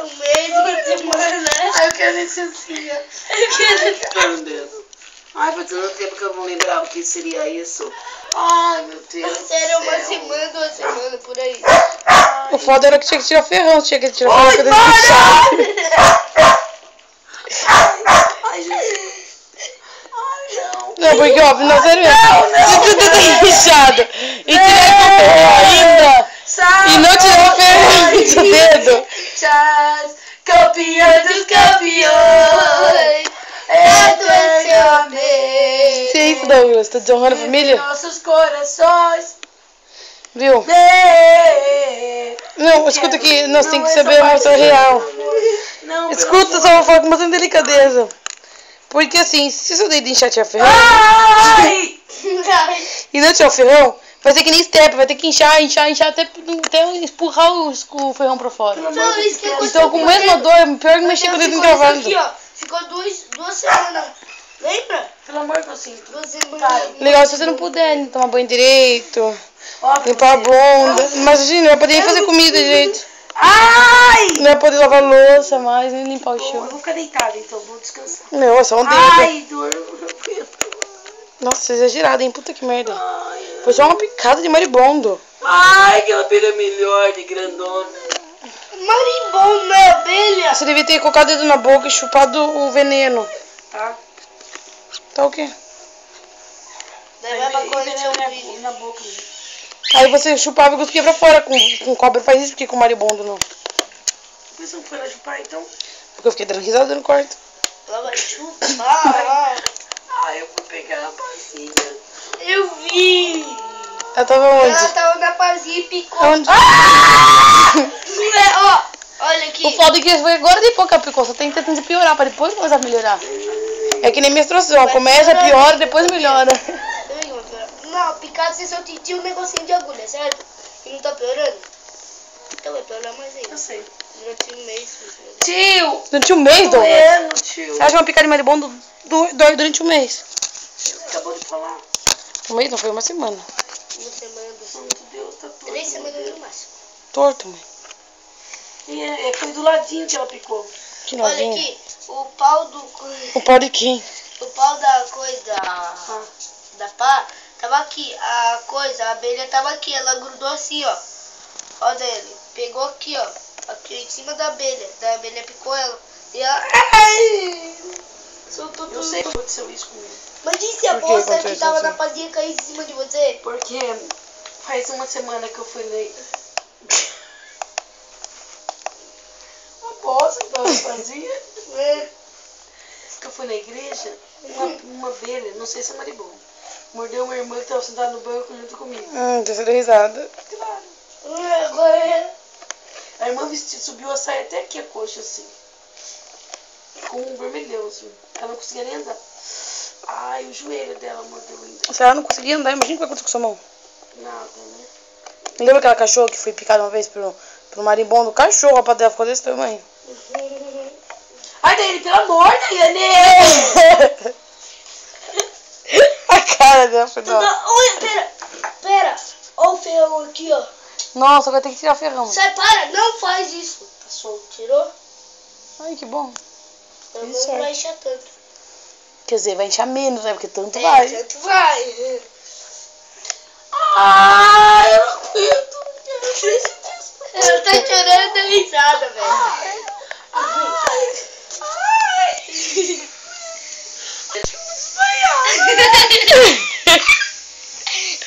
Um mês, uma semana. Ai, eu quero licencinha. Eu quero um dedo. Ai, faz tanto tempo que eu não lembrava que seria isso. Ai, meu Deus. Sério, uma semana, 2 semanas, por aí. O foda era que tinha que tirar o ferrão, tinha que tirar o Ai, ferrão pra deixar. Ai, Jesus. Ai, não. Não, porque óbvio, não, sério mesmo. Se você tá inchado e tirar o ferrão ainda, e não tirar o ferrão do dedo. Chás, campeão dos campeões. Eternamente. Que isso, Douglas? Tá desonrando a família? Nossos corações. Viu? Não, escuta aqui, nós temos que saber a emoção real. Não, Escuta, só vou falar com bastante delicadeza. Porque assim, se o seu dedo inchar tirar ferrão Ai! e não tirar o ferrão, vai ser que nem step, vai ter que inchar até empurrar o ferrão pra fora. Não, isso que Então com a mesma dor, pior que mexer com o dedo encravado. aqui, ó. Ficou 2 semanas. Lembra? Pelo amor de Deus, 2 semanas. Legal se você não puder, né? Tomar banho direito, óbvio. limpar a bunda. Imagina, não vai poder nem fazer comida direito. Ai! Não vai poder lavar louça mais, nem limpar o Eu chão. vou ficar deitada, então vou descansar. Não, é só um dedo. Ai, dor, não aguento. Nossa, exagerado, hein? Puta que merda. Ai, Foi só uma picada de maribondo. ai, aquela abelha melhor de grandona. Marimbondo na abelha. Você devia ter colocado o dedo na boca e chupado o veneno. Tá? Tá o quê? Daí vai pra corrente aqui na boca. Aí você chupava e cuspia pra fora. Com cobra faz isso, porque com maribondo não. Por isso não foi lá chupar, então? Porque eu fiquei dando risada no quarto. Ela vai chupar. Ai, eu vou pegar a pazinha. Eu vi. Ela tava Ela onde? tava na pazinha e picou. Onde? Ó, olha aqui. O foda é que foi agora de pouco que ela picou. Só tem que tentar piorar pra depois começar a melhorar. É que nem menstruação. Começa, piora, depois melhora. Não, picado você só tinha um negocinho de agulha, certo? E não tá piorando? Então vai piorar mais ainda. Eu sei. Durante um mês. Tio! Durante um mês, Douglas? Doendo, tio. Você acha uma picada de maribondo dói durante um mês? Acabou de falar. Um mês não, foi uma semana. Uma semana, 2 semanas. Meu Deus, tá tudo. 3 semanas no máximo. Torto, mãe. E foi do ladinho que ela picou. Que Olha novinha. aqui, o pau do... O pau de quem? O pau da coisa da pá tava aqui. A abelha tava aqui. Ela grudou assim, ó. Olha ele. Pegou aqui, ó. Aqui em cima da abelha. Da abelha picou ela. E ela... Ai! Soltou tudo. Eu sei que aconteceu isso comigo. Mas e se a Por que bolsa que aconteceu tava isso? na pazinha cair em cima de você? Porque faz uma semana que eu fui ler. Uma bolsa que tava fazia. Que eu fui na igreja. Uma abelha, não sei se é maribondo, mordeu uma irmã que tava sentada no banco junto comigo. Terceira risada. Claro. Agora... A irmã subiu a saia até aqui a coxa, assim. Com um vermelhão, assim. Ela não conseguia nem andar. Ai, o joelho dela mordeu ainda. Se ela não conseguia andar, imagina o que vai acontecer com sua mão. Nada, né? Lembra aquela cachorra que foi picada uma vez pro marimbondo? O cachorro, a pata dela ficou desse tamanho. Ai, Daiane, pelo amor, Daiane! A cara dela foi dó. Olha, pera. Olha o ferrão aqui, ó. Nossa, vai ter que tirar o ferrão. Sai, para, não faz isso. Tá solto. Tirou? Ai, que bom. Então Isso não é. vai inchar tanto. Quer dizer, vai inchar menos, né? Porque tanto vai. Tanto vai. Ai, eu não aguento. Ela tá chorando da risada, velho. Ai.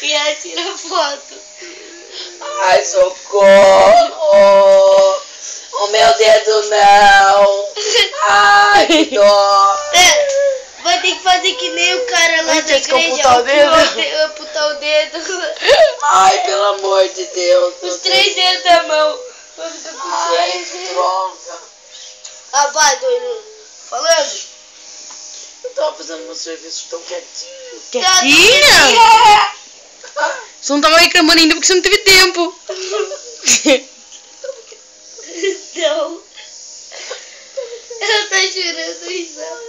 E ela tira foto. Ai, socorro! O meu dedo não! Ai, que dó! Vai ter que fazer que nem o cara lá Vai da ter que igreja. amputar o dedo? Amputar o dedo. Ai, pelo amor de Deus! Os 3 dedos da mão. Vai ficar com Ai, 3 que dedos. droga! Ah, vai, doido. Falando. Eu tava fazendo meu serviço tão quietinho. Quietinha? Você não tava reclamando ainda porque você não teve tempo. Não. Ela tá chorando risada.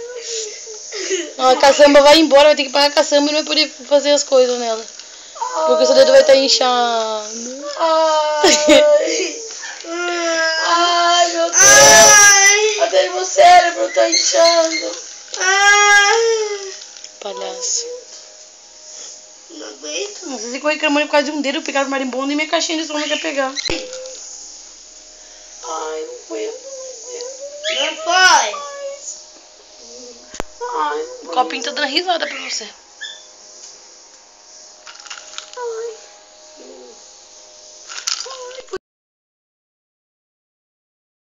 Ó, a caçamba vai embora, vai ter que pagar a caçamba e não vai poder fazer as coisas nela. Porque seu dedo vai estar inchado. Ai. Ai, meu Deus. meu tá inchando. Palhaço. Não aguento. Não sei se corre reclamando por causa de um dedo, eu pegar o marimbondo e minha caixinha de som não quer pegar. Ai, não aguento. Não foi. Ai, O copinho tá dando risada pra você.